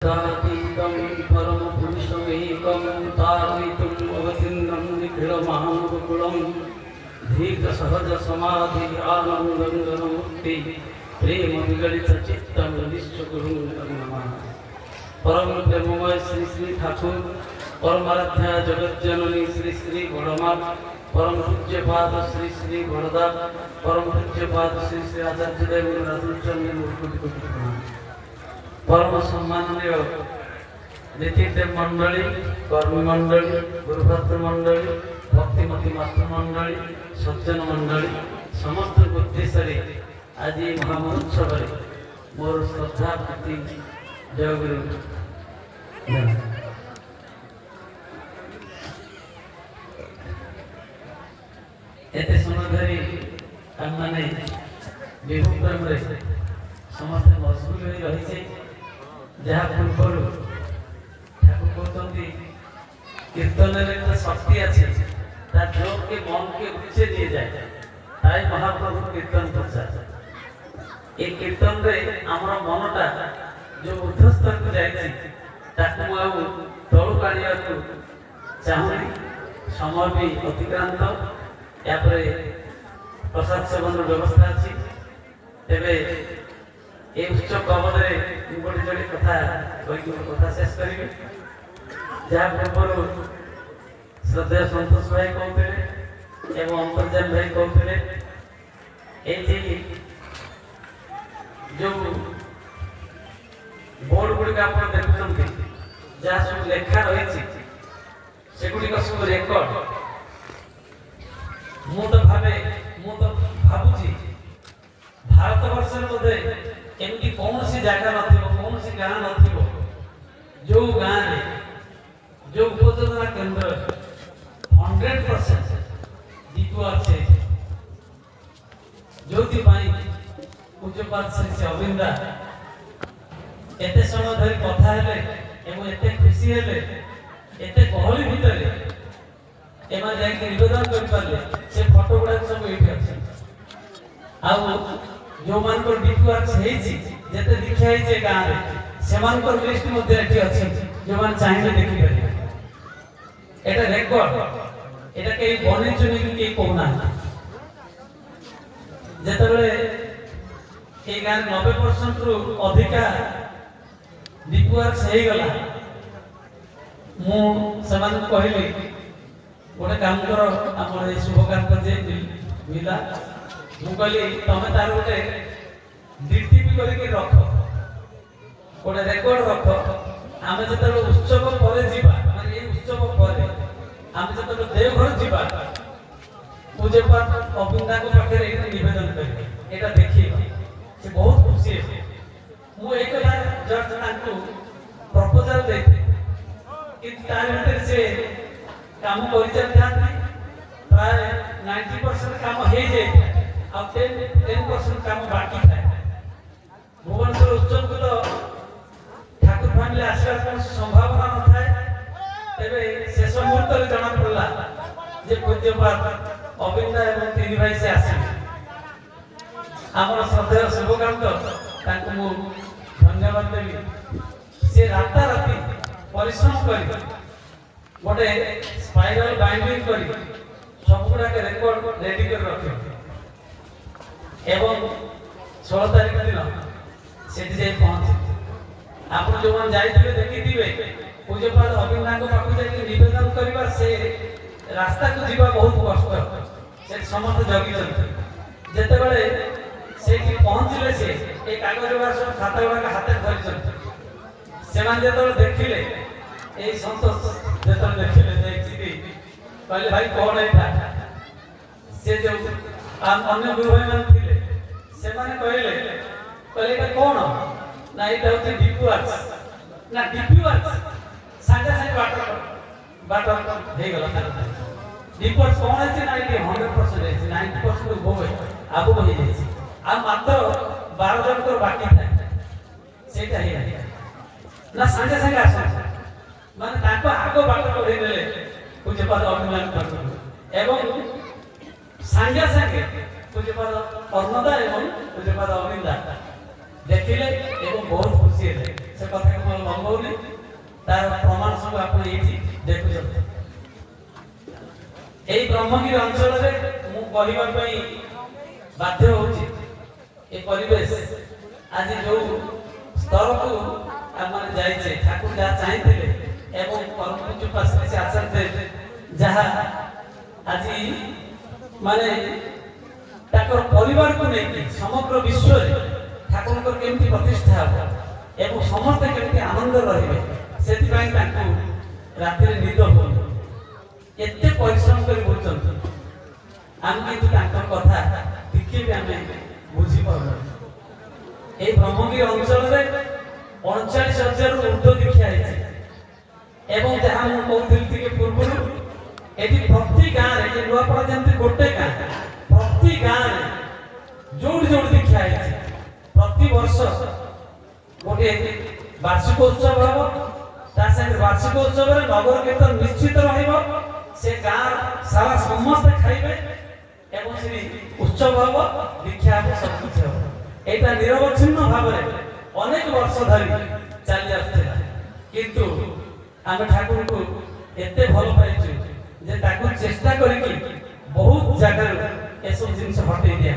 दातीतं परम पुरुषमेकं तारयितुम् अवतीर्णं निखिलमानवकुलं धीत सहज समाधि आनन्दं घनमूर्ति प्रेम विगलित चित्तं विश्वगुरुं नमः। परम प्रेममय श्री श्री ठाकुर परमाराध्या जगज्जननी श्री श्री बड़मा परम पूज्यपाद श्री श्री बड़दा परम पूज्यपाद श्री श्री आचार्य देव राजचंद्र मुर्खुटी परम सम्माननीय नीतिदेव मंडली कर्मी मंडली गुरुभद्र मंडली भक्तिमती मातृमंडली सज्जन मंडली समस्त उद्देश्य आज महामहोत्सव मोर श्रद्धा प्रीति जयगुरु एते समय धरी आमने विभु प्रेम समस्त मशगुल हो रही जहाँ पूर्व ठाकुर कहते कीर्तन तो शक्ति अच्छे जोर के मन के उच्चे दिए जाए ताई महाप्रभु कीर्तन प्रचार ये कीर्तन रे आमर मनटा जो ऊर्ध स्तर को जाए तलू काढ़ा चाहूनी समय भी अतिक्रांत यापर प्रसाद सेवन व्यवस्था अच्छी तेरे ये उत्सव बाबद गोटे जोड़े कथा कथा शेष करी जहाँ पूर्व श्रद्धेय संतोष भाई कहते एवं अंतर्जान भाई कहते जो बोर्ड गुड़िक आप देखुं जहाँ सब लेखा रही से गुड़िक सब रेकर्ड मु तो भावुची भारत वर्ष बोधे एमती कौन सी जगह कौन सी गाँ जो गाँव में जो उपयोजना केंद्र 100% दीपू अच्छे जो पूज्यपाद श्री श्री अविंदा एते समय धरी कथा हेले एवं एते खुशी हेले एते गहली भितर एमा जाके निवेदन कर पाले से फोटो गुडा सब एठी अछि आ जो मान को डिटवर्क हेछि जेते दिखा हेछि गां रे सेमान को लिस्ट मध्ये एठी अछि जो मान चाहिए देखि पारे एटा रेकॉर्ड एटा के बने चुनी के कोना जेतबे ए गां 90% रु अधिका डिटवर्क हे गला मु समान कहली गोटे काम कर आम शुभकांत जे मिला मु कहली तमें तार गोटे डीटीपी करके रख गोटे रेकर्ड रख आम जो उत्सव पर माने ये उत्सव पर आम जो देवघर जावा पूज्यपाद अविंदा को पाखे निवेदन कर एटा देखिए से बहुत खुशी है मु एक बार जस्ट तांको प्रपोजल देते कि तार भीतर से काम कर चलता प्राय 90% काम हो जाए अब 10% काम बाकी था भुवनेश्वर उत्सव को तो ठाकुर फैमिली आसवार कौन संभावना न था तेरे शेष मुहूर्त में जना पड़ला जे पूज्यपाद अविंदा एवं तीन भाई से आसे आमर श्रद्धेय शुभकांत तांको मु धन्यवाद देवी से राता राती परिश्रम कर गोटे स्पाइरल बाइंडिंग करी सब गुड़ा के रेकॉर्ड रेडी कर रखे एवं 16 तारीख दिन सेठी जाई पहुंचे आप जो मन जाइथिबे देखिथिबे पूज्यपाद अविंदा को पाखु जाई निवेदन करिबा से रास्ता को जीवा बहुत कष्ट से समस्त जगी जंत जेते बेले सेठी पहुंचले से एक कागज वाला सब खाता वाला हाथ धरि जंत सेमान जेते देखिले ए संतोष जेते देखिले देखि कहले भाई कौन है था से जो अन्य गुरु भाई मान थिले से माने कहले कौन ना एटा होते डिपुआर्स ना डिपुआर्स सागा सागा वाटर हे गला डिपुआर्स कौन है ना ये 100% है 90% हो गए आबो बहि जाई आ मात्र 12 जन को बाकी था सेटा ही ना सागा सागा आसा माने ताको आगो बाटर को देले पूज्यपाद अविंदा एवं सांगे सांगे पूज्यपाद अन्नदा एवं पूज्यपाद अविंदा देखिले एवं बहुत खुशी है से कथा को लंबौनी तार प्रमाण सब आप देखुं এই ব্রহ্মগিরি অঞ্চলের মু কহিবা পাই বাধ্য হଉଛି এই পরিবেশ আজ যে স্তরকু আমরা যাইছে ঠাকুর যা চাইଥିଲେ এবং পরমপূজ্য পাশে আচার্য যাহা আজি মানে তাকর পরিবারକୁ ନେଇକି সমগ্র বিশ্বরে ঠাকুরଙ୍କର কেমতি প্রতিষ্ঠা ହେବ এবং ସମସ୍ତେ କେମିତି ଆନନ୍ଦ ରହିବେ ସେଥିପାଇଁ ତାଙ୍କୁ ରାତିରେ ନିଦ ହୁଏନି ଏତେ ପରିଶ୍ରମ କରି ବୁଝୁଛନ୍ତି ଆମେ କିନ୍ତୁ ତାଙ୍କର କଥା ଟିକେ ବି ଆମେ ବୁଝିପାରୁନୁ এই ব্রহ্মগিরি অঞ্চলের 39,000 ঊর্ধ্ব দীক্ষা ହେଇଛି এবং ଯାହା ମୁଁ କହୁଥିଲି ଟିକେ ପୂର୍ବରୁ ଏଠି ପ୍ରତି ଗାଁରେ ଏ ନୂଆପଡ଼ା ଯେମିତି ଗୋଟେ ଗାଁ ପ୍ରତି ଗାଁରେ ଯୋଉଠି ଯୋଉଠି ଦୀକ୍ଷା ହେଇଛି ପ୍ରତି ବର୍ଷ ଗୋଟେ ବାର୍ଷିକ ଉତ୍ସବ ହେବ ତା ସାଙ୍ଗେ ବାର୍ଷିକ ଉତ୍ସବରେ ନଗର କୀର୍ତ୍ତନ ନିଶ୍ଚିତ ରହିବ से गाँव सारा समस्त खाइबे एवं श्री उत्सव हम दीक्षा हम सब कुछ हम एटा निरवच्छिन्न भाव में अनेक वर्ष धरी चली आसथिला किंतु आमे ठाकुर को एते भल पाइछु जे ताकू चेष्टा करिकि बहुत जगह ए सब जिंस हटै दिया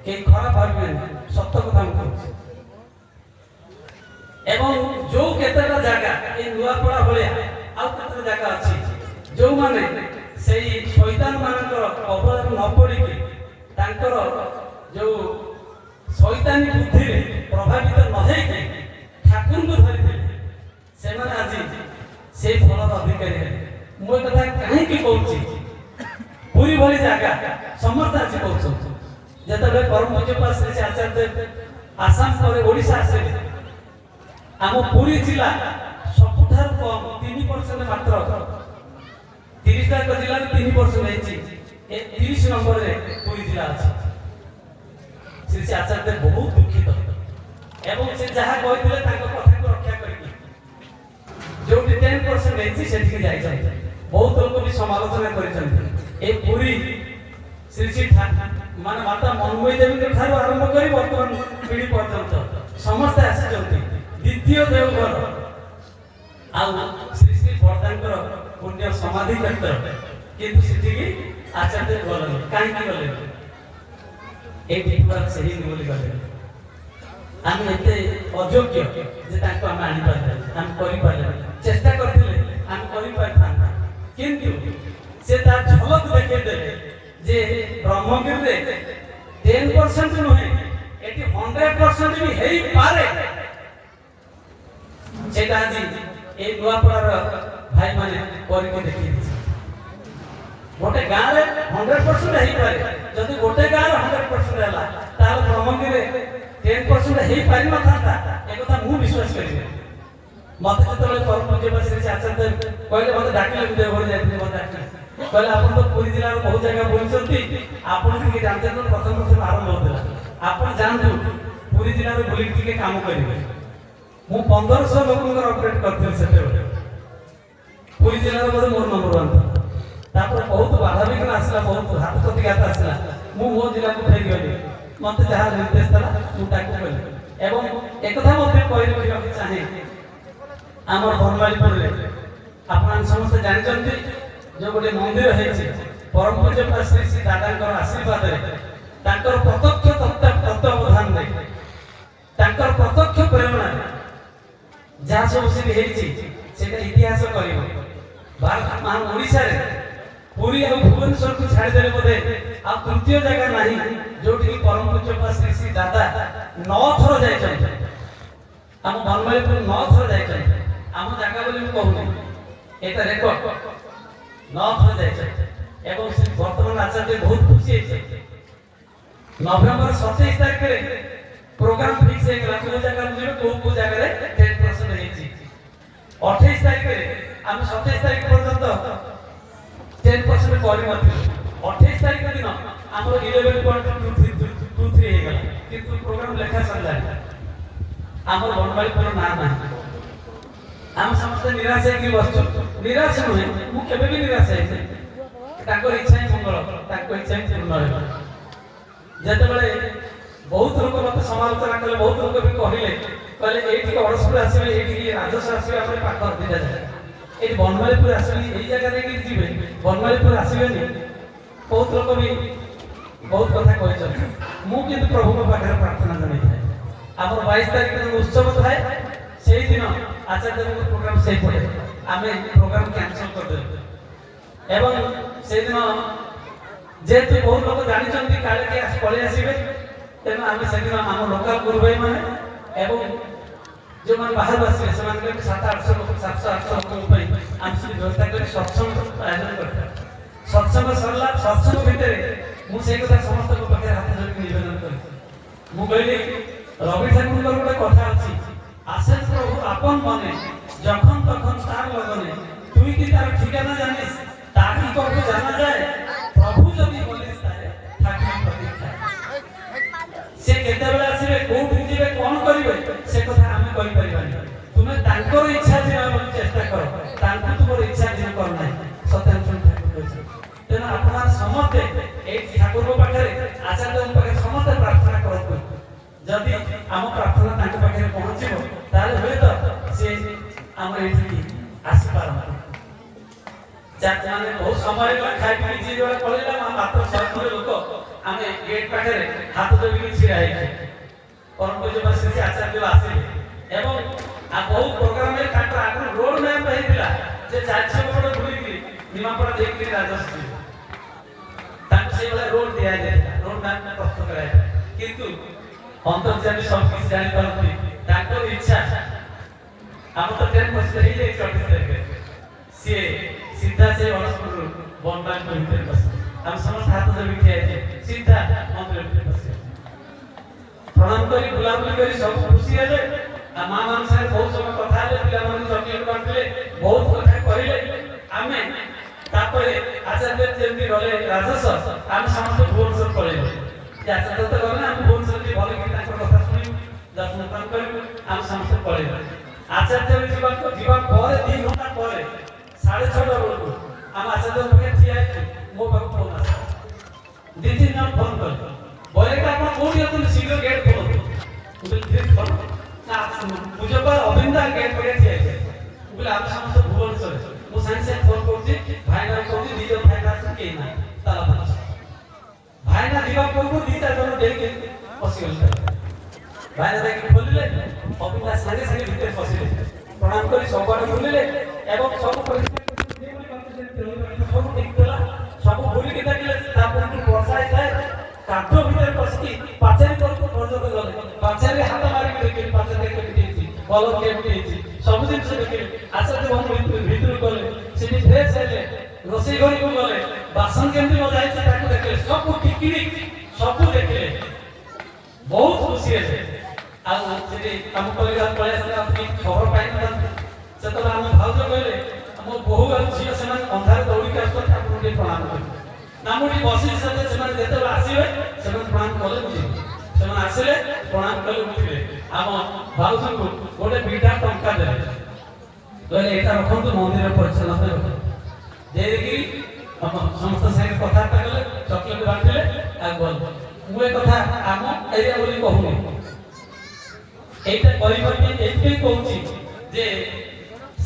के खराब भाबे सत्य कथा हम कहू एवं जो केतेटा जगह ए नुआपड़ा भलिया आ केतेटा जगह अछि जो माने सेई शैतान मानकर कबल न पड़िकी तांकर जो शैतानी बुद्धि रे प्रभावित न हेकि ठाकुर को धरिथिले से माने आज से फलर अधिकारी है मो कथा काहे की कहूची पूरी भली जगह समस्त आज कहू जेतबे परम पूज्य पास से आचार्य आसाम पर ओडिसा आसे आम पूरी जिला सबुठार कम 3% मात्र 30 टा जिला में 3% है 30 नंबर रे पूरी जिला अछि श्री आचार्य बहुत दुखित एवं से जहा कहथिले ताको कथा को रक्षा करिकि जो 10% है सेठी जाय जाय बहुत लोग भी समालोचना करिसथि ए पूरी श्री श्री मान माता मनमोही देवी के ठार आरंभ करी वर्तमान पीढ़ी पर्यंत समस्त आसी द्वितीय देवघर आ श्री श्री बरदानकर पुण्य समाधि क्षेत्र किंतु सिटी की आचार्य गले काहे की गले ए दीपक सही बोली गले हम एते अयोग्य जे ताको हम आनी पाले हम करि पाले चेष्टा करथिले हम करि पाथान किंतु से ता झलक देखे देले जे ब्रह्मगिरी रे 10% नहे एटी 100% भी हेई पारे जेटा जी ए नुआपड़ार भाई माने करि को देखि गोटे गाँ रे 100% हेई पारे जदि गोटे गाँ रे 100% हैला ताल ब्रह्मगिरी रे 10% हेई पारि न थाता ए कथा मु विश्वास करिवे मते जतले परम पूज्य बसरे आचार्य कहले मते डाकिले देवघर जाइते मते डाकिले कहले आपण तो पूरी जिल्ला रो बहुत जगह बुलछंती आपण के जानते न प्रथम आरंभ होतला आपण जानथु पूरी जिल्ला रो बुली के काम करिवे मु 1500 लोकंकर अपडेट करथिल सेते पूरी जिल्ला रो मोर नंबर 1 तापर बहुत बाधा विघ्न आसला बहुत हाथ प्रतिघात आसला मु मो जिल्ला को फेर गली मते जहा निर्देश दला मु ताकू कहली एवं एक कथा मते कहले रखिबा चाहे हमर बनवालीपुर रे आपन समस्त जानचंती जो गोटे मंदिर है परम पूज्य श्री श्री दादा आशीर्वाद तांकर प्रत्यक्ष तत्वावधान रे तांकर प्रत्यक्ष प्रेरणा जहाँ सब से इतिहास कर भारत महा ओडिशा रे पूरी और भुवनेश्वर को छाड़ देले बोले आ तृतीय जगह नहीं जोठी परम पूज्य श्री श्री दादा 9 थर जाय हम बनवालीपुर 9 थर जाय हम जगह बोली कहूनी एटा रेकॉर्ड 9 थर जाय एवं श्री वर्तमान आचार्य बहुत खुशी है नवंबर 27 तारिख रे प्रोग्राम फिक्स है गला को जगह बुझिबे को जगह रे 10% हेची 28 तारिख रे हम 27 तारिख पर्यंत 10% करि नथि 28 तारिख दिन हमर 11.23 हे गला किंतु प्रोग्राम लेखा सरला हमर बनवालीपुर ना ना हम समस्त निराश है कि वस्तु निराश नहे मु केबे भी निराश है ताको इच्छा ही मंगल ताको इच्छा ही पूर्ण हो जते बेले बहुत लोग मत समालोचना कले बहुत लोग भी कहले कहले एठी अड़सपुर आसीबे एठी राजस्व आसीबे हमरे पाखर दिटा जाय एठी बनमालीपुर आसीबे एई जगह रे कि जिबे बनमालीपुर आसीबेनी बहुत लोग भी बहुत कथा कहछन मु किंतु प्रभु को पाखर प्रार्थना जणाई थाए हमर 22 तारिख दिन उत्सव थाए सेही दिन आचार्य देव प्रोग्राम सेही पड़े आमे प्रोग्राम कैंसिल कर दे एवं सेही दिन जेतु बहुत लोग जानि छथि काले के पळे आसीबे तेना आमे सेदिन आम लोकल गुरु भाई माने एवं जो मन बाहर बसे से मान के 700-800 लोग 700-800 लोग पे हम से व्यवस्था कर सत्संग आयोजन करते सत्संग सरला सत्संग भीतर मु से कथा समस्त को पाखे हाथ जोड़ी निवेदन कर मु कहली रवि ठाकुर गोटे कथा अछि आसे प्रभु आपन मने जखन तखन तार लगने तुई की तार ठिकाना जानिस ताकि को जाना जाए प्रभु जदी बोलिस तारे ठाकुर प्रतीक्षा से केते बेला आसीबे कोठी जिबे कोन करिवे से कथा आमे कहि परिबानी तुमे तांकर इच्छा दिना बोली चेष्टा करो तांकु तुमर इच्छा दिन कर नै सत्यनारायण ठाकुर कहै तेना अपना समते ए ठाकुर को पाखरे आचार्य पाखरे समते प्रार्थना करत जदी आम प्रार्थना तांक पाखरे पहुंचिबो ताले होय तो से आम एठी आसी पारम जात माने बहुत समय खाइ पी जी जोड़ा पळेला हम मात्र 100 लोक आमे गेट पाखरे हाथ जोड़ी छिड़ा है परम पूज्य श्री आचार्य आसिले एवं आ बहुत प्रोग्राम में काट आगु रोड मैप हेतिला जे 400 फुट घुरी की निमापड़ा देख के राजस्व ताक से वाला रोड दिया जाय रोड मैप में प्रस्तुत कराया किंतु अंतर्जामी सब किछ जानि पारती ताकर इच्छा हम तो ट्रेन बस रही है 24 तारीख से सीधा से अड़सपुर बनबान को भीतर बस हम समस्त हाथ जोड़ी ठिया सीधा मंदिर भीतर बस प्रणाम करी बुलाबुली करी सब खुशी हेले आ मां मान सारे बहुत समय कथा हेले पिला मन चॉकलेट बांटले बहुत कथा करिले आमे तापरे आचार्य जेमती गले राजस्व हम समस्त भुवनेश्वर पळेले आचार्य तो गले हम भुवनेश्वर की भले की ताकर कथा सुनी दर्शन पान करी हम समस्त पळेले आचार्य जीवन को जीवन पर 2 घंटा परे 6:30 बेलको हम आचार्य के ठिया मो पाक फोन आसा दीदी ना फोन कर बोले का अपन कोन यतन शीघ्र गेट खोलो बोले गेट खोलो ना मुझे पर अभिंदा गेट पर ठिया बोले आप समस्त भुवनेश्वर मो साइंस से फोन करती भाई ना कहती दीदी भाई ना के ना ताला बंद भाई ना दिवा पूर्व दीता जन दे के पसिगल भाई ना देखि खोलिले अभिंदा संगे संगे भीतर पसिले प्रणाम करी सबबाट खोलिले एवं सब सब देखला सब भूली के देखले तापर की वर्षा है काटो भीतर पसकी पाचेरी को पर्दो को गले पाचेरी हाथ मारी के देखि पाचेरी के देखि बल के देखि सब दिन से देखि आचार्य हम भीतर गले सेठी फ्रेश हेले रोसी घर को गले बासन केमती मजाई से ताको देखले सब टिकिरी सब देखले बहुत खुशी है आ सेठी हम परिवार पळे से खबर पाइन से तो हम भाउज कहले हम बहु झियो से अंधार दौड़ी के आसत ठाकुर के प्रणाम कर नामुटी बसी सते से जेते आसीबे से प्रणाम कले बुझी से आसीले प्रणाम कले बुझिले हम भाउज को गोटे बीटा टंका देले कहले एटा रखंतु मंदिर परिचालन रख दे देकी हम समस्त संगे कथा कले चॉकलेट बांटिले आ बोल मु ए कथा हम एरिया बोली कहूनी एटा परिवर्तन एते कहूची जे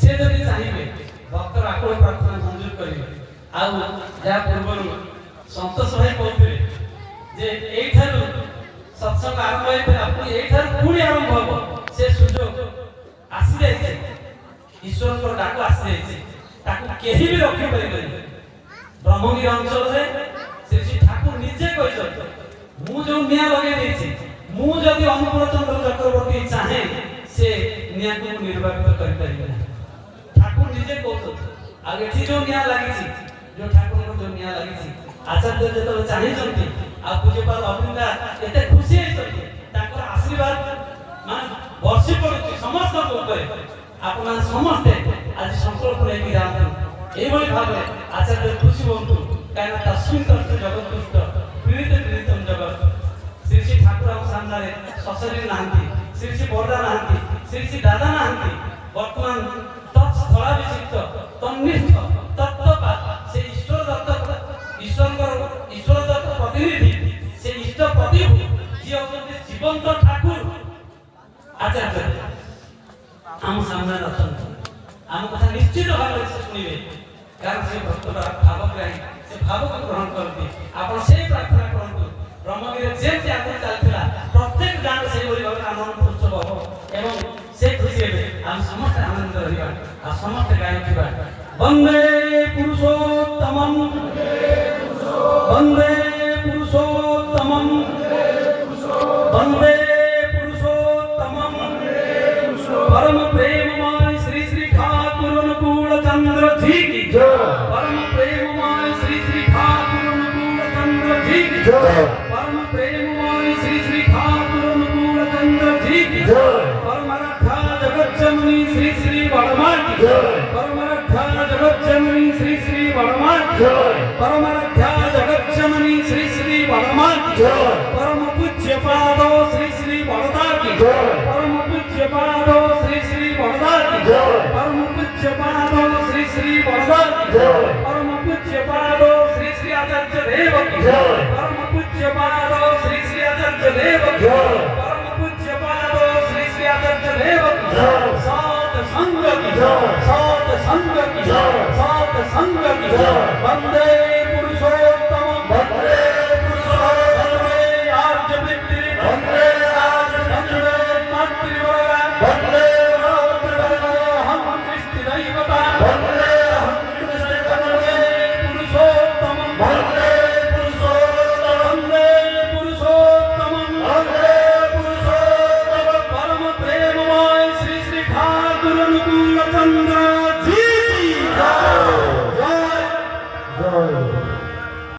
से जदी चाहिबे भक्तर आकुल प्रार्थना मंजूर करिवे आउ जा पूर्व संतोष भाई कहते जे एठारु सत्संग आरंभ होई आपन एठारु पुणी आरंभ हो से सुजोग आसी जाय ईश्वर को डाक आसी जाय ताकू केही भी रखि परिबे ब्रह्मगिरी अंचल रे श्री श्री ठाकुर निजे कहत मु जो निया लगे देछि मु जदि अनुकूल चंद्र चक्रवर्ती चाहे से निया को निर्वापित करि परिबे ठाकुर निजे कहत आ एठी जो निया लागि छि जो ठाकुर को जो निया लागि छि आचार्य जेतो चाहि जंती आ पूज्य पाद अभिंदा एते खुशी है ताकर आशीर्वाद मान वर्षी पड़ुछि समस्त ऊपर आपना समस्त आज संकल्प लेके जाते एई भली भाबे आचार्य खुशी होंतु कायना तस्मिन तस्मिन जगत दुष्ट पीड़ित पीड़ितम जगत श्री श्री ठाकुर हम सामने ससरी नाहंती श्री श्री बरदा नाहंती श्री श्री दादा नाहंती वर्तमान तत्स्थला विचित तन्निष्ठ तत्त्वपा से ईश्वर दत्त ईश्वर दत्त प्रतिनिधि से इष्ट प्रतिभू जी होती आम कथा निश्चित भाव से शुणवे कारण से भक्त भावग्राही से भाव को ग्रहण करते आपण से प्रार्थना करंतु ब्रह्मगिरी जेते आगु चलथिला प्रत्येक गान से बोली भाव आनंद उत्सव हो एवं से खुशी हेबे हम समस्त आनंद रहिबा आ समस्त गायिबा वंदे पुरुषोत्तमं वंदे पुरुषोत्तमं वंदे पुरुषोत्तमं परम प्रेममय श्री श्री ठाकुर अनुकूल चंद्र जी की जय परम प्रेममय श्री श्री ठाकुर अनुकूल चंद्र जी की जय परम प्रेममय श्री श्री ठाकुर अनुकूल चंद्र जी की जय परम रक्षा जगत जननी श्री श्री वर्मा की जय परम रक्षा जगत जननी श्री श्री वर्मा की जय परम रक्षा जगत जननी श्री श्री वर्मा की जय परम पूज्य पादो श्री श्री वरदा की जय परम पूज्य पादो श्री श्री वरदा की जय परम पूज्य पादो श्री श्री वरदा की जय परम पूज्य पादो श्री श्री आचार्य देव की जय परम पूज्य पादो श्री श्री आचार्य देव की जय परम पूज्य पादो श्री श्री आचार्य देव की जय सात संग की जय सात संग की जय सात संग की जय वंदे